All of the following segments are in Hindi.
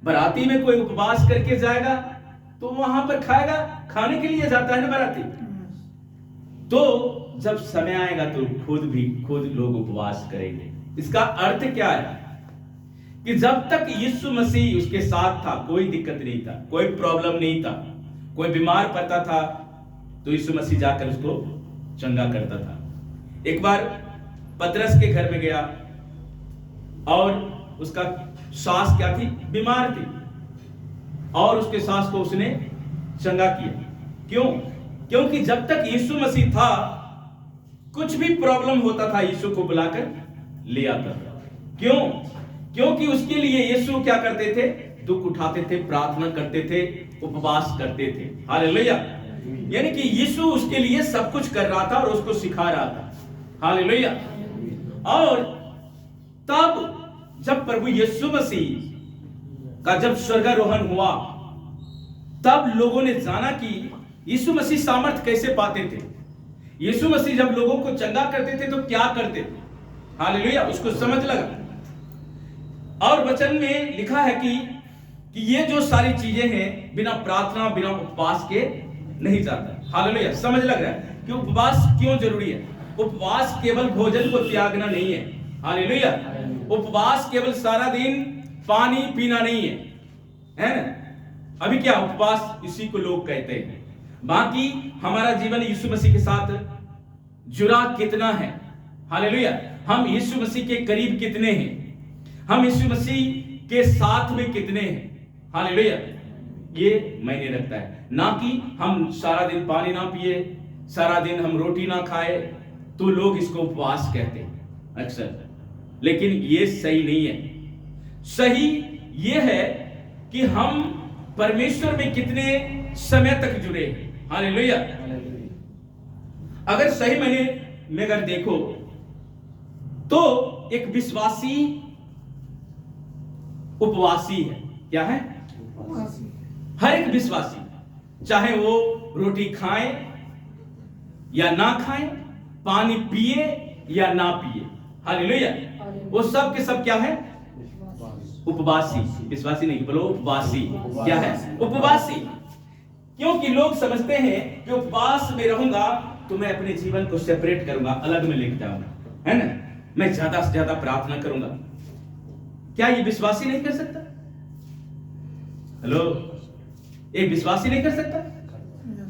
बराती में कोई उपवास करके जाएगा तो वहां पर खाएगा, खाने के लिए जाता है ना बराती। तो जब समय आएगा तो खुद लोग उपवास करेंगे। इसका अर्थ क्या है कि जब तक यीशु मसीह उसके साथ था कोई दिक्कत नहीं था, कोई प्रॉब्लम नहीं था। कोई बीमार पड़ता था तो यीशु मसीह जाकर उसको चंगा करता था। एक बार पतरस के घर में गया और उसका सास क्या थी, बीमार थी, और उसके सास को उसने चंगा किया। क्यों? क्योंकि जब तक यीशु मसीह था कुछ भी प्रॉब्लम होता था यीशु को बुलाकर ले आता था। क्यों? क्योंकि उसके लिए यीशु क्या करते थे, दुख उठाते थे, प्रार्थना करते थे, उपवास करते थे। हालेलुया। यानी कि यीशु उसके लिए सब कुछ कर रहा था और उसको सिखा रहा था। हालेलुया। और तब जब प्रभु यीशु मसीह का जब स्वर्गारोहण हुआ तब लोगों ने जाना कि यीशु मसीह सामर्थ कैसे पाते थे। यीशु मसीह जब लोगों को चंगा करते थे तो क्या करते थे। हालेलुया। उसको समझ लगा। और वचन में लिखा है कि ये जो सारी चीजें हैं बिना प्रार्थना बिना उपवास के नहीं जाता। हालेलुया। समझ लग रहा है कि उपवास क्यों जरूरी है। उपवास केवल भोजन को त्यागना नहीं है। हालेलुया। उपवास केवल सारा दिन पानी पीना नहीं है ना। अभी क्या उपवास इसी को लोग कहते हैं। बाकी हमारा जीवन यीशु मसीह के साथ जुड़ा कितना है। हालेलुया। हम यीशु मसीह के करीब कितने हैं, हम यीशु मसीह के साथ में कितने हैं। हालेलुया। ये मायने रखता है, ना कि हम सारा दिन पानी ना पिए, सारा दिन हम रोटी ना खाए तो लोग इसको उपवास कहते हैं अक्सर। लेकिन ये सही नहीं है। सही ये है कि हम परमेश्वर में कितने समय तक जुड़े हैं। हालेलुया। अगर सही मायने में अगर देखो तो एक विश्वासी उपवासी है। क्या है? हर एक विश्वासी, चाहे वो रोटी खाए या ना खाए, पानी पिए या ना पिए, हालेलुया, वो सब के सब क्या है? उपवासी। विश्वासी नहीं, बोलो उपवासी। क्या है? उपवासी। क्योंकि लोग समझते हैं कि उपवास में रहूंगा तो मैं अपने जीवन को सेपरेट करूंगा, अलग में लेके जाऊंगा, है ना, मैं ज्यादा से ज्यादा प्रार्थना करूंगा। क्या ये विश्वासी नहीं कर सकता? हेलो, एक विश्वासी नहीं कर सकता?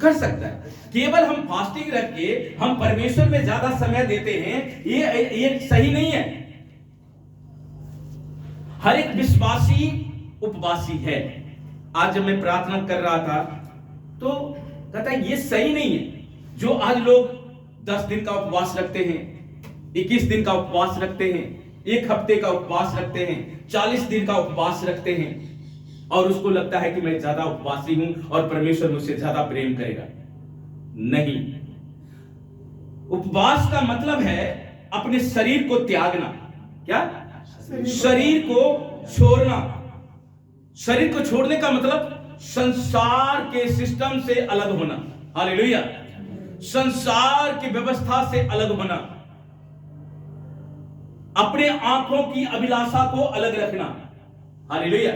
कर सकता है। केवल हम फास्टिंग रख के हम परमेश्वर में ज्यादा समय देते हैं, ये सही नहीं है। हर एक विश्वासी उपवासी है। आज जब मैं प्रार्थना कर रहा था तो कहता है ये सही नहीं है जो आज लोग 10 दिन का उपवास रखते हैं, 21 दिन का उपवास रखते हैं, 1 हफ्ते का उपवास रखते हैं, 40 दिन का उपवास रखते हैं और उसको लगता है कि मैं ज्यादा उपवासी हूं और परमेश्वर मुझसे ज्यादा प्रेम करेगा। नहीं, उपवास का मतलब है अपने शरीर को त्यागना। क्या? शरीर को छोड़ना। शरीर को छोड़ने का मतलब संसार के सिस्टम से अलग होना। हालेलुया। संसार की व्यवस्था से अलग होना, अपने आंखों की अभिलाषा को अलग रखना। हालेलुया।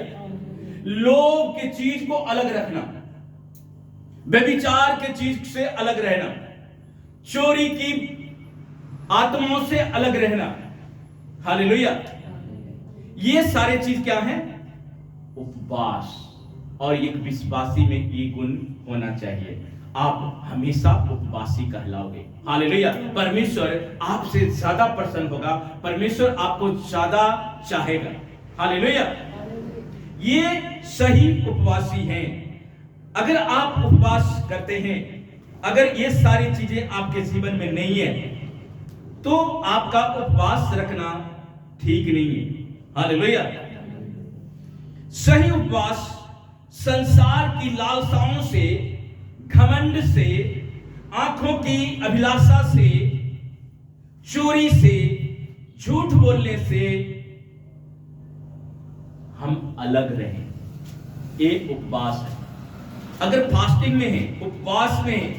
लोभ की चीज को अलग रखना, व्यभिचार के चीज से अलग रहना, चोरी की आत्माओं से अलग रहना। हालेलुया। ये सारे चीज क्या है? उपवास। और एक विश्वासी में ये गुण होना चाहिए, आप हमेशा उपवासी कहलाओगे। हालेलुया। परमेश्वर आपसे ज्यादा प्रसन्न होगा, परमेश्वर आपको ज्यादा चाहेगा। हालेलुया। ये सही उपवासी हैं। अगर आप उपवास करते हैं, अगर ये सारी चीजें आपके जीवन में नहीं है तो आपका उपवास रखना ठीक नहीं है। हालेलुया। सही उपवास संसार की लालसाओं से, घमंड से, आंखों की अभिलाषा से, चोरी से, झूठ बोलने से हम अलग रहें। ये उपवास है। अगर फास्टिंग में है, उपवास में है,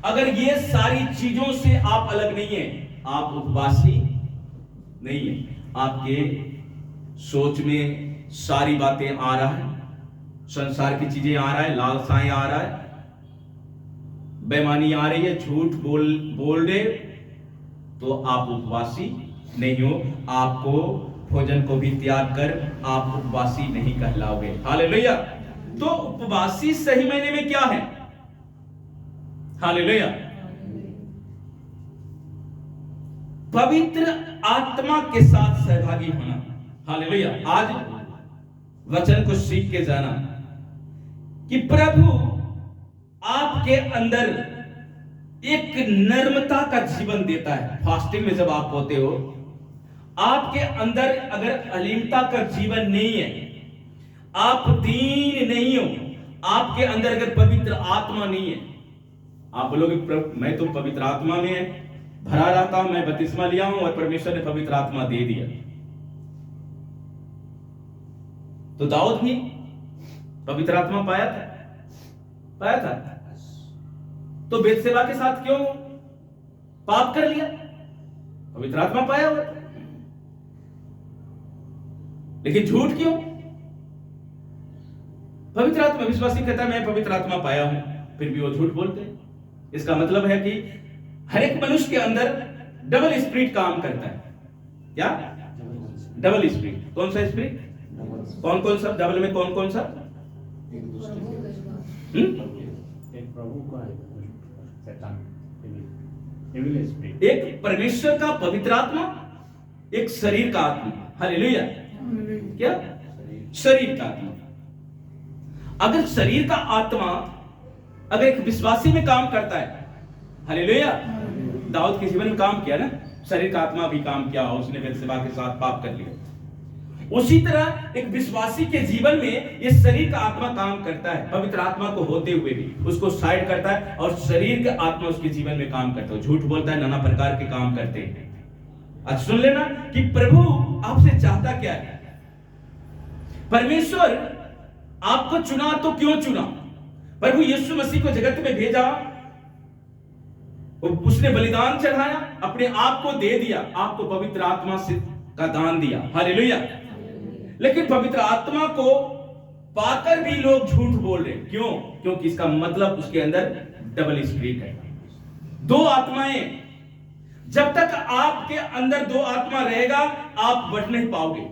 अगर ये सारी चीजों से आप अलग नहीं हैं, आप उपवासी नहीं है। आपके सोच में सारी बातें आ रहा है, संसार की चीजें आ रहा है, लालसाएं आ रहा है, बेईमानी आ रही है, झूठ बोल रहे, तो आप उपवासी नहीं हो। आपको भोजन को भी त्याग कर आप उपवासी नहीं कहलाओगे। हालेलुया। तो उपवासी सही मायने में क्या है? हालेलुया। पवित्र आत्मा के साथ सहभागी होना। हालेलुया। आज वचन को सीख के जाना कि प्रभु आपके अंदर एक नर्मता का जीवन देता है। फास्टिंग में जब आप होते हो, आपके अंदर अगर अलीमता का जीवन नहीं है, आप दीन नहीं हो, आपके अंदर अगर पवित्र आत्मा नहीं है, आप बोलोगे मैं तो पवित्र आत्मा में भरा रहता हूं, मैं बपतिस्मा लिया हूं और परमेश्वर ने पवित्र आत्मा दे दिया। तो दाऊद भी पवित्र आत्मा पाया था। तो बेतसेबा के साथ क्यों पाप कर लिया? पवित्र आत्मा पाया हुआ। लेकिन झूठ क्यों? पवित्र आत्मा, विश्वासी कहता है मैं पवित्र आत्मा पाया हूं, फिर भी वो झूठ बोलते हैं। इसका मतलब है कि हर एक मनुष्य के अंदर डबल स्पिरिट काम करता है। क्या? Double spirit. कौन सा स्पिरिट? कौन सा डबल में? कौन सा? एक प्रभु का है, शैतान, एविल स्पिरिट। एक परमेश्वर का पवित्र आत्मा, एक शरीर का आत्मा। हालेलुया। क्या? शरीर का आत्मा। अगर शरीर का आत्मा अगर एक विश्वासी में काम करता है, हालेलुया, दाऊद के जीवन में काम किया ना, शरीर का आत्मा भी काम किया, उसने बेतसेबा के साथ पाप कर लिया। उसी तरह एक विश्वासी के जीवन में ये शरीर का आत्मा काम करता है, पवित्र आत्मा को होते हुए भी उसको साइड करता है, और शरीर का आत्मा उसके जीवन में काम करता है, झूठ बोलता है, नाना प्रकार के काम करते हैं। आज सुन लेना कि प्रभु आपसे चाहता क्या है। परमेश्वर आपको चुना तो क्यों चुना? प्रभु यीशु मसीह को जगत में भेजा, उसने बलिदान चढ़ाया, अपने आप को दे दिया, आपको पवित्र आत्मा से का दान दिया। हालेलुया। लेकिन पवित्र आत्मा को पाकर भी लोग झूठ बोल रहे। क्यों? क्योंकि इसका मतलब उसके अंदर डबल स्पिरिट है, दो आत्माएं। जब तक आपके अंदर दो आत्मा रहेगा, आप बढ़ नहीं पाओगे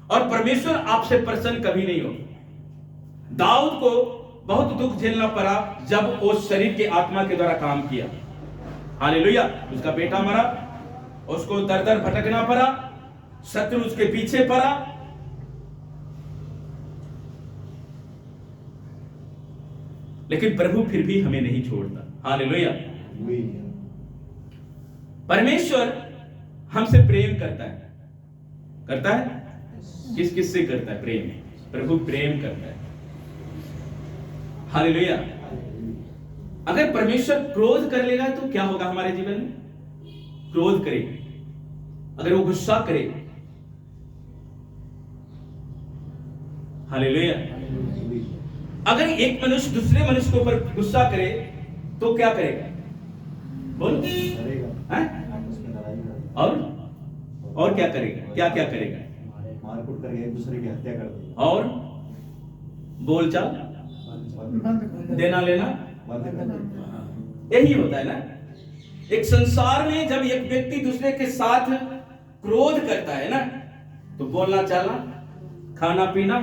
और परमेश्वर आपसे प्रसन्न कभी नहीं होगा। दाऊद को बहुत दुख झेलना पड़ा जब वो शरीर के आत्मा के द्वारा काम किया। हालेलुया। उसका बेटा मरा, उसको दर दर भटकना पड़ा, शत्रु उसके पीछे पड़ा, लेकिन प्रभु फिर भी हमें नहीं छोड़ता। हालेलुया। परमेश्वर हमसे प्रेम करता है। किस से करता है प्रेम? प्रभु प्रेम करता है। हालेलुया। अगर परमेश्वर क्रोध कर लेगा तो क्या होगा हमारे जीवन में? क्रोध करे, अगर वो गुस्सा करे, हालेलुया, अगर एक मनुष्य दूसरे मनुष्य के ऊपर गुस्सा करे तो क्या करेगा? बोलो। और क्या करेगा? क्या करेगा? मारकूट करके एक दूसरे की हत्या कर देगा, और बोलचाल देना लेना, यही होता है ना। एक संसार में जब एक व्यक्ति दूसरे के साथ क्रोध करता है ना, तो बोलना चालना, खाना पीना,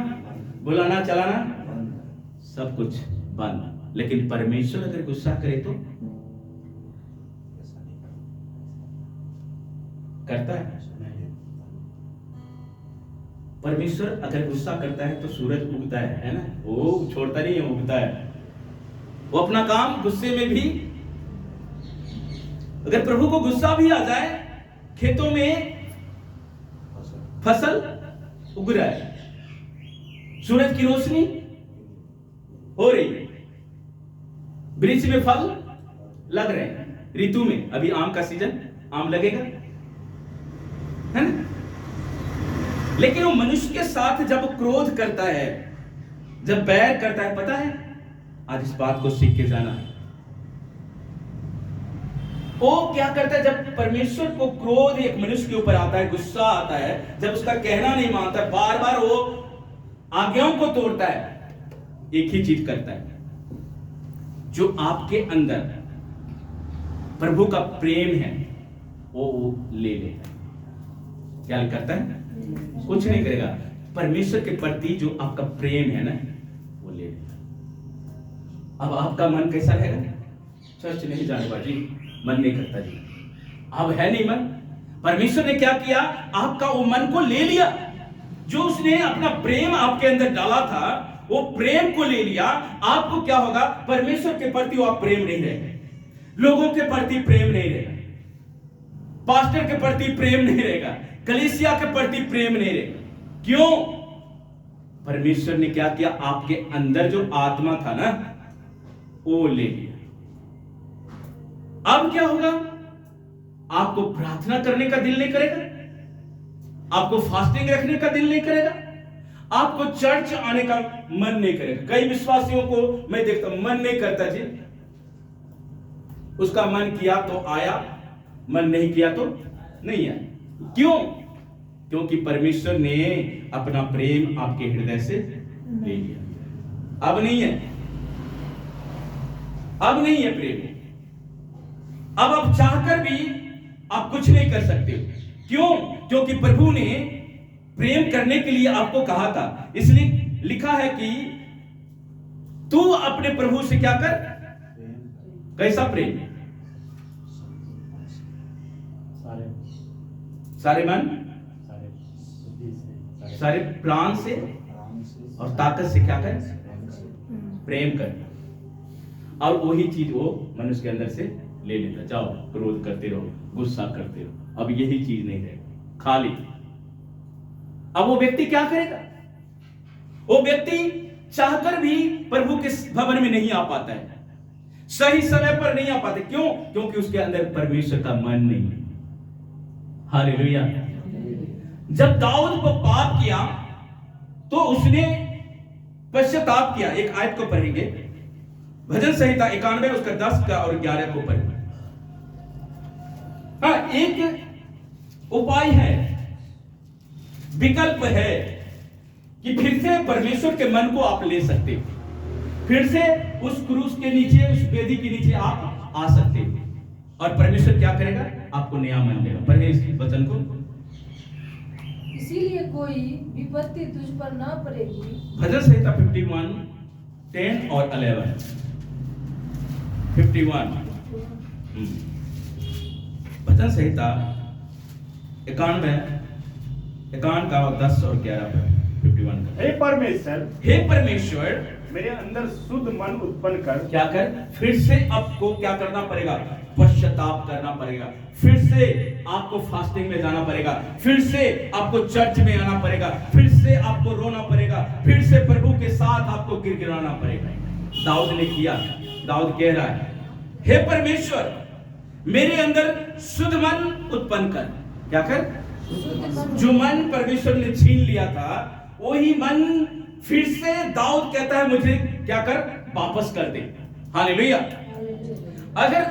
बुलाना चलाना, सब कुछ बंद। लेकिन परमेश्वर अगर गुस्सा करे तो करता है। परमेश्वर अगर गुस्सा करता है तो सूरज उगता है ना, वो छोड़ता नहीं है, उगता है। वो अपना काम गुस्से में भी, अगर प्रभु को गुस्सा भी आ जाए, खेतों में फसल उग रहा है, सूरज की रोशनी हो रही है, वृक्ष में फल लग रहे हैं, ऋतु में अभी आम का सीजन, आम लगेगा, है ना। लेकिन वो मनुष्य के साथ जब क्रोध करता है, जब बैर करता है, पता है, आज इस बात को सीख के जाना है। वो क्या करता है? जब परमेश्वर को क्रोध एक मनुष्य के ऊपर आता है, गुस्सा आता है, जब उसका कहना नहीं मानता, बार बार वो आज्ञाओं को तोड़ता है, एक ही चीज करता है, जो आपके अंदर प्रभु का प्रेम है वो ले लेगा। क्या करता है? कुछ नहीं करेगा। परमेश्वर के प्रति जो आपका प्रेम है ना वो ले लेगा। अब आपका मन कैसा रहेगा? चर्च नहीं जाने बाजी, मन नहीं करता जी, अब है नहीं मन। परमेश्वर ने क्या किया? आपका वो मन को ले लिया। जो उसने अपना प्रेम आपके अंदर डाला था वो प्रेम को ले लिया। आपको क्या होगा? परमेश्वर के प्रति वो आप प्रेम नहीं रहेगा, लोगों के प्रति प्रेम नहीं रहेगा, पास्टर के प्रति प्रेम नहीं रहेगा, कलीसिया के प्रति प्रेम नहीं रहेगा। क्यों? परमेश्वर ने क्या किया? आपके अंदर जो आत्मा था ना वो ले लिया। अब क्या होगा? आपको प्रार्थना करने का दिल नहीं करेगा, आपको फास्टिंग रखने का दिल नहीं करेगा, आपको चर्च आने का मन नहीं करेगा। कई विश्वासियों को मैं देखता हूं मन नहीं करता जी, उसका मन किया तो आया, मन नहीं किया तो नहीं आया। क्यों? क्योंकि परमेश्वर ने अपना प्रेम आपके हृदय से ले लिया। अब नहीं है, अब नहीं है प्रेम। अब आप चाहकर भी आप कुछ नहीं कर सकते। क्यों? क्योंकि प्रभु ने प्रेम करने के लिए आपको कहा था। इसलिए लिखा है कि तू अपने प्रभु से क्या कर? कैसा प्रेम? सारे मन, सारे प्राण से और ताकत से क्या कर? प्रेम कर। और वही चीज वो मनुष्य के अंदर से ले लेता। जाओ क्रोध करते रहो, गुस्सा करते रहो, अब यही चीज नहीं रहेगी, खाली। अब वो व्यक्ति क्या करेगा? वो व्यक्ति चाहकर भी प्रभु के भवन में नहीं आ पाता है, सही समय पर नहीं आ पाते। क्यों? क्योंकि उसके अंदर परमेश्वर का मन नहीं है। हालेलुया। जब दाऊद को पाप किया तो उसने पश्चाताप किया। एक आयत को पढ़ेंगे, भजन संहिता 91 उसका 10 का और 11 को पढ़ेंगे। हाँ, एक उपाय है, विकल्प है कि फिर से परमेश्वर के मन को आप ले सकते हो, फिर से उस क्रूस के नीचे, उस वेदी के नीचे आप आ सकते हो, और परमेश्वर क्या करेगा? आपको नया मन देगा। पढ़े इस वचन को। इसीलिए कोई विपत्ति तुझ पर ना पड़ेगी। भजन संहिता 51 10 और 11। 51 भजन संहिता 91 का 10 और 11 पर 51 का। हे हे परमेश्वर मेरे अंदर शुद्ध मन उत्पन्न कर। क्या कर? फिर से आपको क्या करना पड़ेगा? पश्चाताप करना पड़ेगा, फिर से आपको फास्टिंग में जाना पड़ेगा, फिर से आपको चर्च में आना पड़ेगा, फिर से आपको रोना पड़ेगा, फिर से प्रभु के साथ आपको गिड़गिड़ाना पड़ेगा। दाऊद ने किया। दाऊद कह रहा है, हे परमेश्वर मेरे अंदर शुद्ध मन उत्पन्न कर। क्या कर? जो मन परमेश्वर ने छीन लिया था वही मन फिर से दाऊद कहता है मुझे क्या कर? वापस कर दे। हालेलुया। अगर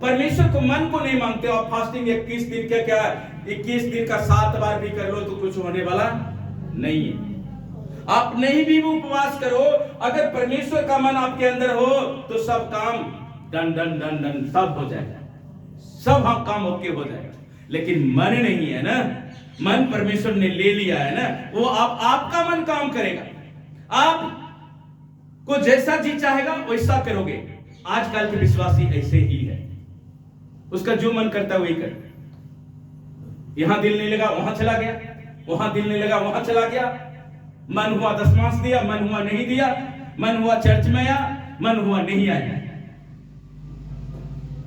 परमेश्वर को मन को नहीं मांगते और फास्टिंग 21 दिन का क्या 21 दिन का 7 बार भी कर लो तो कुछ होने वाला नहीं है। आप नहीं भी वो उपवास करो, अगर परमेश्वर का मन आपके अंदर हो तो सब काम डन डन डन डन सब हो जाएगा, सब हाँ काम ओके हो जाएगा। लेकिन मन नहीं है ना, मन परमेश्वर ने ले लिया है ना, वो आपका मन काम करेगा। आप को जैसा जी चाहेगा वैसा करोगे। आजकल के विश्वासी ऐसे ही है, उसका जो मन करता है वही कर। यहां दिल नहीं लगा वहां चला गया, वहां दिल नहीं लगा वहां चला गया। मन हुआ दशमांश दिया, मन हुआ नहीं दिया, मन हुआ चर्च में आया, मन हुआ नहीं आया।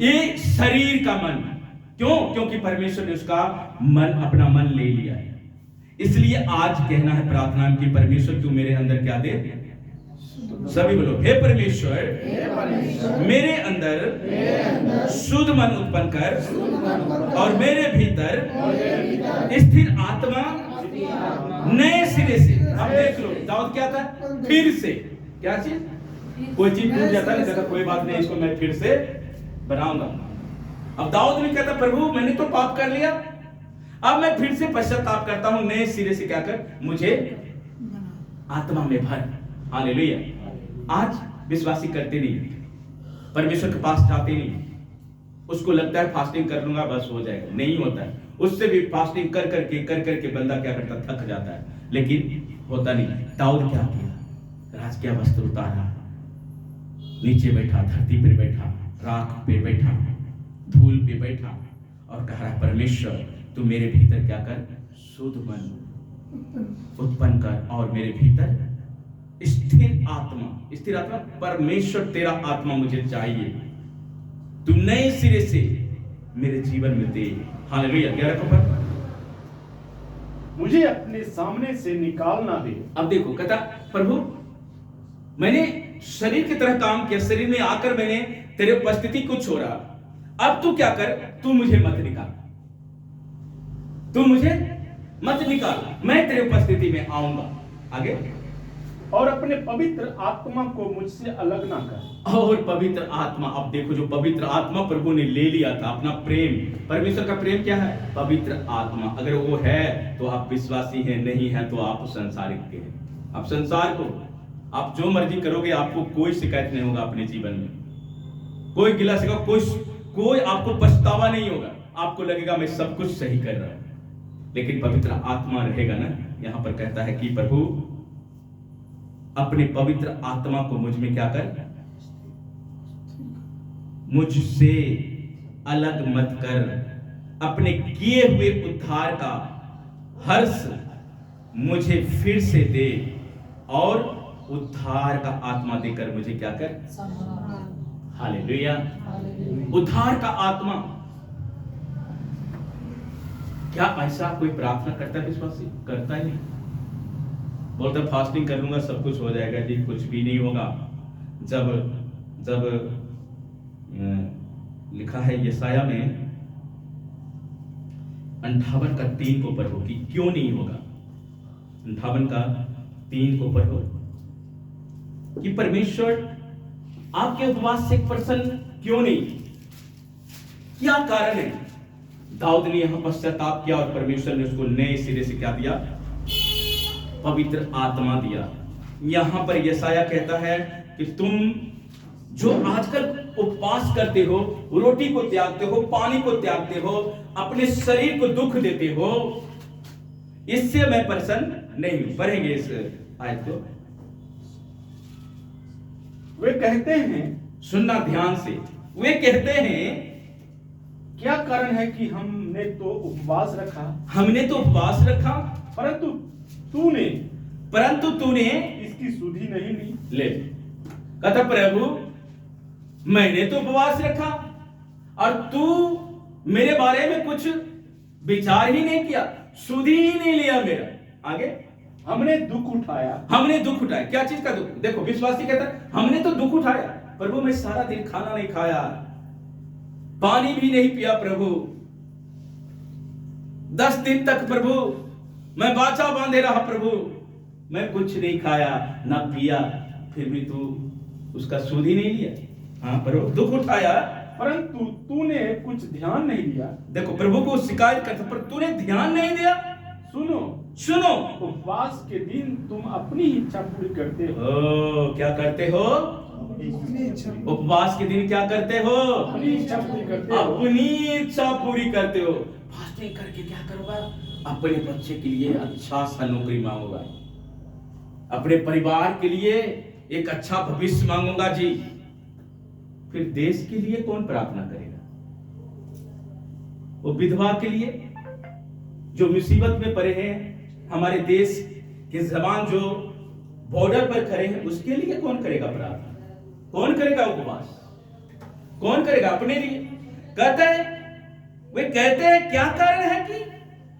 ये शरीर का मन। क्यों? क्योंकि परमेश्वर ने उसका मन, अपना मन ले लिया है। इसलिए आज कहना है प्रार्थना में कि परमेश्वर तू मेरे अंदर क्या दे? सभी बोलो, हे परमेश्वर मेरे अंदर शुद्ध मन उत्पन्न कर और मेरे भीतर स्थिर आत्मा नए सिरे से। अब देख लो दाऊद क्या था? फिर से क्या चीज? कोई चीज टूट जाता नहीं, कहता कोई बात नहीं इसको मैं फिर से बनाऊंगा। अब दाऊद ने कहता प्रभु मैंने तो पाप कर लिया, अब मैं फिर से पश्चाताप करता हूं, नए सिरे से क्या कर? मुझे आत्मा में भर। हालेलुया। आज विश्वासी करते नहीं, परमेश्वर के पास जाते नहीं, उसको लगता है फास्टिंग कर लूंगा बस हो जाएगा, नहीं होता है। उससे भी फास्टिंग कर करके बंदा क्या करता, थक जाता है, लेकिन होता नहीं। दाऊद क्या किया, राज क्या वस्त्र उतारा, नीचे बैठा, धरती पर बैठा, राख पे बैठा, धूल पे बैठा और कह रहा परमेश्वर तू मेरे भीतर क्या कर, शुद्ध मन उत्पन्न कर और मेरे भीतर स्थिर आत्मा परमेश्वर तेरा आत्मा मुझे चाहिए, तू नए सिरे से मेरे जीवन में दे। हालेलुया। 11 का पद, मुझे अपने सामने से निकालना दे। अब देखो कहता प्रभु मैंने शरीर की तरह काम किया, शरीर में आकर मैंने तेरे उपस्थिति को छोड़ा, अब तू क्या कर, तू मुझे मत निकाल, तू मुझे मत निकाल, मैं तेरे उपस्थिति में आऊंगा। आगे, और अपने पवित्र आत्मा को मुझसे अलग ना कर। और पवित्र आत्मा, अब देखो जो पवित्र आत्मा प्रभु ने ले लिया था, अपना प्रेम, परमेश्वर का प्रेम क्या है, पवित्र आत्मा। अगर वो है तो आप विश्वासी हैं, नहीं है तो आप संसारिक के हैं। आप संसार को आप जो मर्जी करोगे, आपको कोई शिकायत नहीं होगा अपने जीवन में, कोई गिला शिकवा, कोई आपको पछतावा नहीं होगा, आपको लगेगा मैं सब कुछ सही कर रहा हूं। लेकिन पवित्र आत्मा रहेगा ना, यहां पर कहता है कि प्रभु अपने पवित्र आत्मा को मुझ में क्या कर, मुझसे अलग मत कर, अपने किए हुए उद्धार का हर्ष मुझे फिर से दे और उद्धार का आत्मा देकर मुझे क्या कर, हालेलुया। उद्धार का आत्मा, क्या ऐसा कोई प्रार्थना करता है विश्वासी? करता ही नहीं, बोलता फास्टिंग कर लूंगा सब कुछ हो जाएगा जी, कुछ भी नहीं होगा। जब लिखा है यशाया में 58 का 3 को पढ़ो कि क्यों नहीं होगा, 58 का 3 को पढ़ो कि परमेश्वर आपके उपवास से प्रसन्न क्यों नहीं, क्या कारण है। दाऊद ने यहां पश्चाताप किया और परमेश्वर ने उसको नए सिरे से क्या दिया, पवित्र आत्मा दिया। यहां पर यशाया कहता है कि तुम जो आजकल उपवास करते हो, रोटी को त्यागते हो, पानी को त्यागते हो, अपने शरीर को दुख देते हो, इससे मैं प्रसन्न नहीं हूं। पढ़ेंगे इस आयत को। वे कहते हैं, सुनना ध्यान से, वे कहते हैं क्या कारण है कि हमने तो उपवास रखा, हमने तो उपवास रखा, परंतु तूने इसकी सुधि नहीं ली। ले कहता प्रभु मैंने तो उपवास रखा और तू मेरे बारे में कुछ विचार ही नहीं किया, सुधि ही नहीं लिया मेरा। आगे, हमने दुख उठाया। क्या चीज का दुख? देखो विश्वासी कहता है हमने तो दुख उठाया, प्रभु मैं सारा दिन खाना नहीं खाया, पानी भी नहीं पिया प्रभु, 10 दिन तक प्रभु मैं बाचा बांधे रहा प्रभु, मैं कुछ नहीं खाया ना पिया, फिर भी तू उसका सुध ही नहीं लिया। हाँ प्रभु दुख उठाया, परंतु तूने कुछ ध्यान नहीं दिया। देखो प्रभु को शिकायत करता, पर तूने ध्यान नहीं दिया। सुनो उपवास के दिन तुम अपनी इच्छा पूरी करते हो। क्या करते हो? उपवास के दिन क्या करते हो? अपनी इच्छा पूरी करते हो। अपनी इच्छा पूरी करते हो। फास्टिंग करके क्या करूंगा? अपने बच्चे के लिए अच्छा सा नौकरी मांगूंगा, अपने परिवार के लिए एक अच्छा भविष्य मांगूंगा जी। फिर देश के लिए कौन प्रार्थना करेगा? वो विधवा के लिए जो मुसीबत में पड़े हैं, हमारे देश के जवान जो बॉर्डर पर खड़े हैं, उसके लिए कौन करेगा प्रार्थना? कौन करेगा उपवास? कौन करेगा अपने लिए? कहते हैं, वे कहते हैं क्या कारण है कि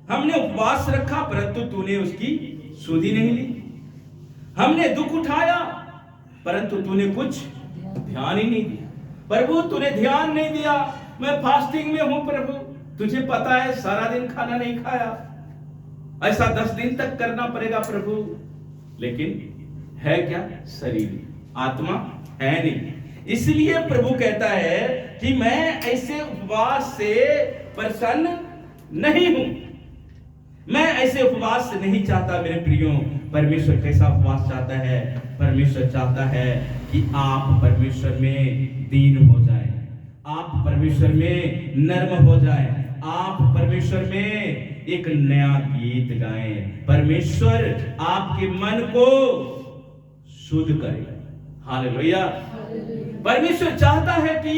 हमने उपवास रखा परंतु तूने उसकी सुधि नहीं ली, हमने दुख उठाया परंतु तूने कुछ ध्यान ही नहीं दिया। प्रभु तूने ध्यान नहीं दिया, मैं फास्टिंग में हूं प्रभु, तुझे पता है सारा दिन खाना नहीं खाया, ऐसा 10 दिन तक करना पड़ेगा प्रभु। लेकिन है क्या? शरीर, आत्मा है नहीं। इसलिए प्रभु कहता है कि मैं ऐसे उपवास से प्रसन्न नहीं हूं, मैं ऐसे उपवास नहीं चाहता। मेरे प्रियो, परमेश्वर कैसा उपवास चाहता है? परमेश्वर चाहता है कि आप परमेश्वर में दीन हो जाए, आप परमेश्वर में नर्म हो जाए, आप परमेश्वर में एक नया गीत गाएं। परमेश्वर आपके मन को शुद्ध करे। हालेलुया। परमेश्वर चाहता है कि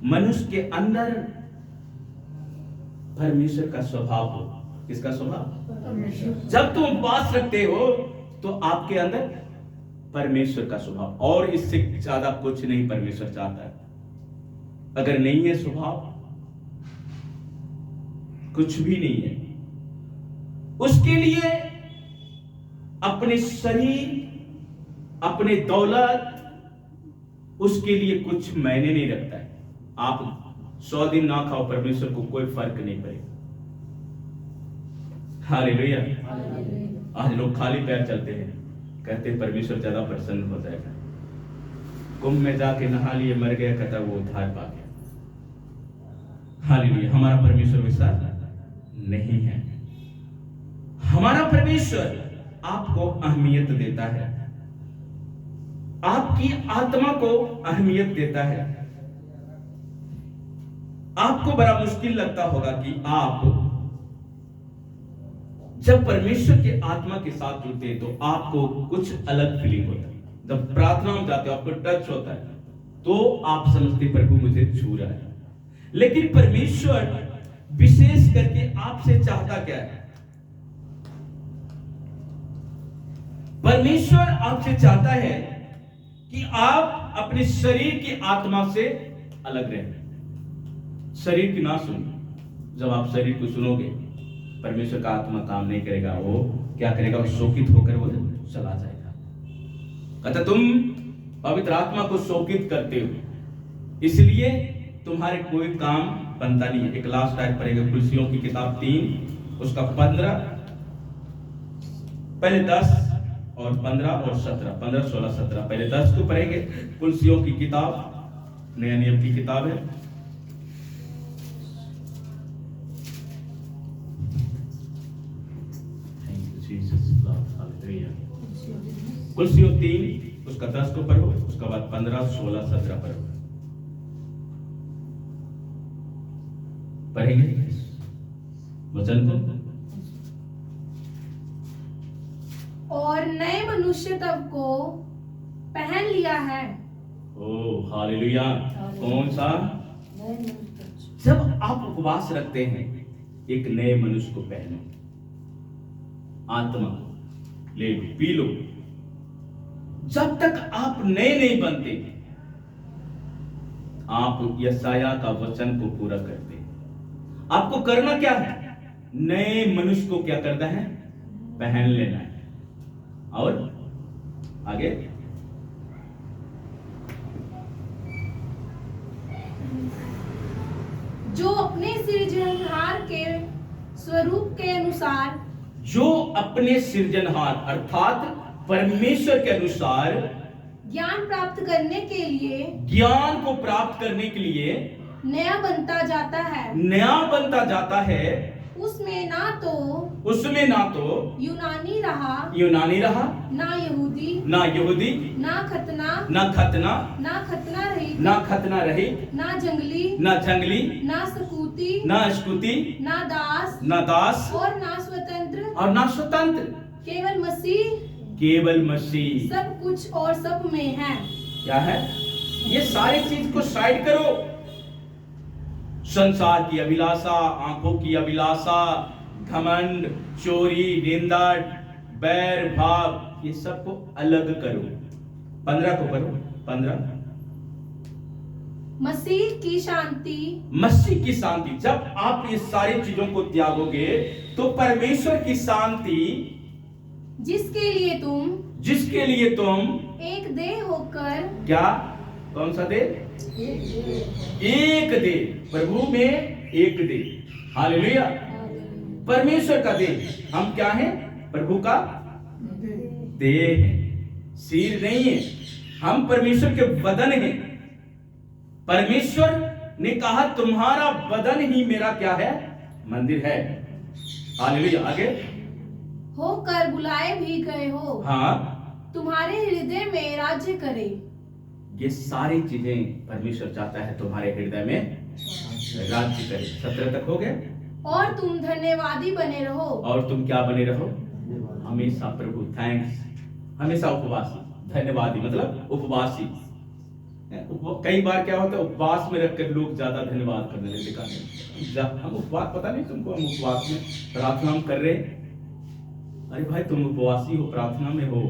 मनुष्य के अंदर परमेश्वर का स्वभाव हो। किसका स्वभाव? जब तुम उपवास रखते हो तो आपके अंदर परमेश्वर का स्वभाव, और इससे ज्यादा कुछ नहीं परमेश्वर चाहता है। अगर नहीं है स्वभाव, कुछ भी नहीं है। उसके लिए अपने शरीर, अपने दौलत, उसके लिए कुछ मायने नहीं रखता है। आप 100 दिन ना खाओ, परमेश्वर को कोई फर्क नहीं पड़ेगा। हालेलुया। आज लोग खाली पैर चलते हैं, कहते हैं परमेश्वर ज्यादा प्रसन्न हो जाएगा। कुंभ में जाके नहा लिए, मर गया, कहता वो उद्धार पा गया। हालेलुया। हमारा परमेश्वर वैसा नहीं है। हमारा परमेश्वर आपको अहमियत देता है, आपकी आत्मा को अहमियत देता है। आपको बड़ा मुश्किल लगता होगा कि आप जब परमेश्वर के आत्मा के साथ जुड़ते हैं तो आपको कुछ अलग फीलिंग होता है। जब प्रार्थना में जाते हो, आपको टच होता है, तो आप समझते प्रभु मुझे छू रहा है। लेकिन परमेश्वर विशेष करके आपसे चाहता क्या है? परमेश्वर आपसे चाहता है कि आप अपने शरीर की आत्मा से अलग रहें। शरीर की ना सुनिए। जब आप शरीर को सुनोगे, परमेश्वर का आत्मा काम नहीं करेगा। वो क्या करेगा? वो शोकित होकर वो चला जाएगा। कहता तुम पवित्र आत्मा को शोकित करते हो, इसलिए तुम्हारे कोई काम बनता नहीं है। एक लास्ट आयत पढ़ेगा, कुलसियों की किताब 3 उसका 15, पहले 10 और 15 और 17, 15, 16, 17। पहले 10 को पढ़ेंगे। कुलसियों की किताब नया नियम की किताब है। कुलसियों 3 उसका 10 को पढ़ो, उसका बाद 15, 16, 17 पढ़ो। पढ़ेंगे वचन को। और नए मनुष्य तब को पहन लिया है। ओ हालेलुया। कौन सा? जब आप उपवास रखते हैं, एक नए मनुष्य को पहनो, आत्मा ले लो, पी लो। जब तक आप नए नहीं बनते, आप यशाया का वचन को पूरा करते हैं। आपको करना क्या है? नए मनुष्य को क्या करना है? पहन लेना है। और आगे जो अपने सृजनहार के स्वरूप के अनुसार, जो अपने सृजनहार अर्थात परमेश्वर के अनुसार ज्ञान प्राप्त करने के लिए, ज्ञान को प्राप्त करने के लिए नया बनता जाता है। नया बनता जाता है। उसमें ना तो यूनानी रहा, ना यहूदी, ना खतना रहित, ना जंगली, ना स्कूती, ना दास और ना स्वतंत्र, केवल मसीह सब कुछ और सब में है। क्या है? ये सारी चीज को साइड करो। संसार की अभिलाषा, आंखों की अभिलाषा, घमंड, चोरी, निंदा, बैर भाव, ये सबको अलग करो। 15 को पढ़ो। 15 मसीह की शांति। जब आप ये सारी चीजों को त्यागोगे तो परमेश्वर की शांति, जिसके लिए तुम एक देह होकर, क्या? कौन सा देह? एक देह। प्रभु में एक देह। हालेलुया। परमेश्वर का देह। हम क्या हैं? प्रभु का देह है, सिर नहीं है। हम परमेश्वर के बदन हैं। परमेश्वर ने कहा तुम्हारा बदन ही मेरा क्या है? मंदिर है। हालेलुया। आगे होकर बुलाए भी गए हो। हाँ, तुम्हारे हृदय में राज्य करे। ये सारी चीजें परमेश्वर चाहता है तुम्हारे हृदय में राज्य करे। 17 तक हो गया। और तुम धन्यवादी बने रहो। और तुम क्या बने रहो? हमेशा प्रभु थैंक्स, हमेशा उपवासी। धन्यवादी मतलब उपवासी। कई बार क्या होता है, उपवास में रखकर लोग ज्यादा धन्यवाद करने लगते हैं। हम उपवास, पता नहीं तुमको, हम उपवास में प्रार्थना हम कर रहे। अरे भाई तुम उपवासी हो, प्रार्थना में हो,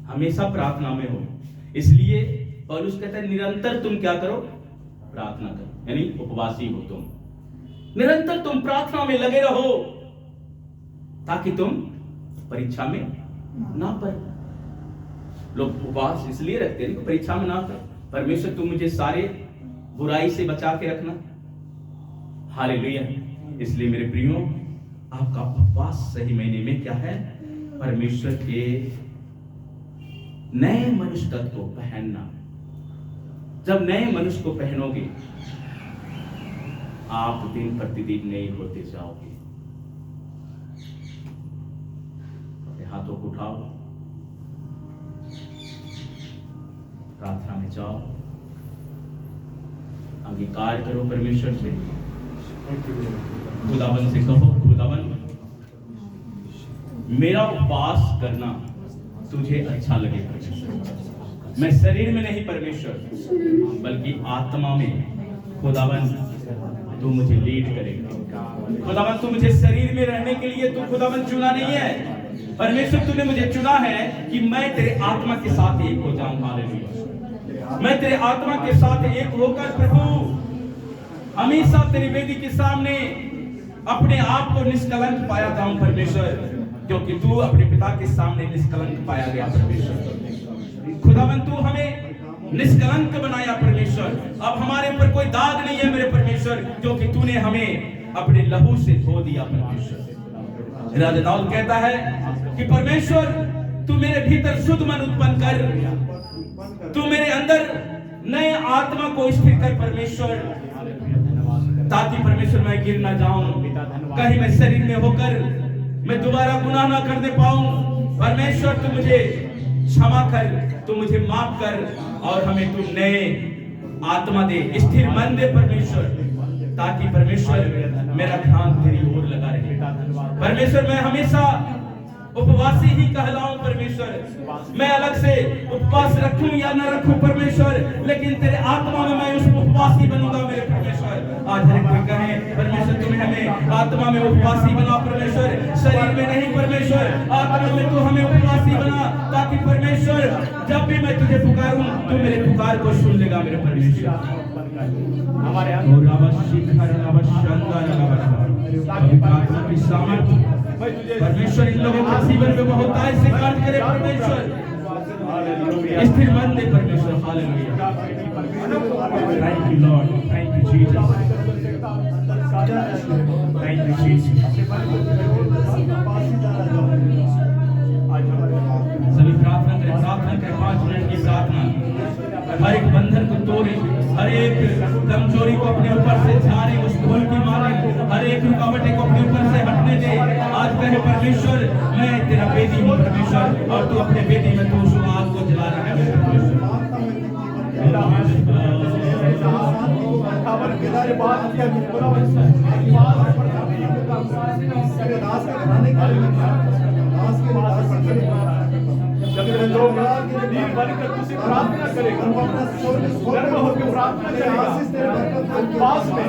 हमेशा प्रार्थना में हो। इसलिए पौलुस कहता है निरंतर तुम क्या करो? प्रार्थना करो, यानी उपवासी हो तुम। निरंतर तुम प्रार्थना में लगे रहो ताकि तुम परीक्षा में ना पड़ो। लोग उपवास इसलिए रखते हैं कि परीक्षा में ना पड़ो। परमेश्वर तुम मुझे सारे बुराई से बचा के रखना। हालेलुया। इसलिए मेरे प्रियो, आपका उपवास सही महीने में क्या है? परमेश्वर के नए मनुष्य तत्व को पहनना। जब नए मनुष्य को पहनोगे, आप दिन प्रतिदिन नए होते जाओगे। अपने हाथों को उठाओ, प्रार्थना में जाओ, अंगीकार करो परमेश्वर से। खुदावन से कहो, खुदावन मेरा उपवास करना तुझे अच्छा लगे परमेश्वर। मैं शरीर में नहीं परमेश्वर, बल्कि आत्मा में। खुदावन तू मुझे लीड करेगा। खुदावन तू मुझे शरीर में रहने के लिए तू खुदावन चुना नहीं है परमेश्वर, तूने मुझे चुना है कि मैं तेरे आत्मा के साथ एक हो जाऊं। हालेलुया। मैं तेरे आत्मा के साथ एक होकर प्रभु हमेशा तेरी वेदी के सामने अपने आप को निष्कलंक पाया जाऊं परमेश्वर, क्योंकि तू अपने पिता के सामने निष्कलंक पाया गया परमेश्वर। खुदावन तू हमें निष्कलंक बनाया परमेश्वर। अब हमारे ऊपर कोई दाग नहीं है मेरे परमेश्वर, क्योंकि तूने हमें अपने लहू से धो दिया परमेश्वर। राजा दाऊद कहता है कि परमेश्वर तू मेरे भीतर शुद्ध मन उत्पन्न कर, तू मेरे अंदर नए आत्मा को स्थिर कर परमेश्वर, ताकि परमेश्वर मैं गिर ना जाऊं, कहीं मैं शरीर में होकर मैं दोबारा गुनाह ना करने पाऊं। परमेश्वर तू मुझे क्षमा कर, तू मुझे माफ कर, और हमें तू नए आत्मा दे, स्थिर मन दे परमेश्वर, ताकि परमेश्वर मेरा ध्यान तेरी ओर लगा रहे। परमेश्वर मैं हमेशा उपवासी ही कहलाऊं परमेश्वर। मैं अलग से उपवास रखूं या ना रखूं परमेश्वर, लेकिन तेरे आत्मा में मैं उस उपवासी बनूंगा मेरे परमेश्वर। आज हर कोई कहे परमेश्वर तुम्हें हमें आत्मा में उपवासी बना परमेश्वर, शरीर में नहीं परमेश्वर, आत्मा में तू हमें उपवासी बना, ताकि परमेश्वर जब भी मैं तुझे पुकारूं तू मेरे पुकार को सुन लेगा मेरे परमेश्वर। हमारे परमेश्वर इन लोगों के जीवन में बहुतायत से कार्य करे परमेश्वर, स्थिर मन दे परमेश्वर। Hallelujah. Thank you Lord, thank you Jesus, thank you Jesus. सभी प्रार्थना करें, प्रार्थना करें, 5 मिनट की प्रार्थना। हर एक बंधन को तोड़े, हर एक कमजोरी को अपने ऊपर से झाड़े, उस भूल की मारे, हर एक रुकावटें को अपने ऊपर से हटने दे। आज कहे परमेश्वर मैं तेरा बेदी हूँ परमेश्वर, और तू अपने बेदी में तू उस आग को जला रहा है परमेश्वर। लोग नींव बनकर तुझसे प्रार्थना करेगा, गर्व होकर प्रार्थना करेगा, पास में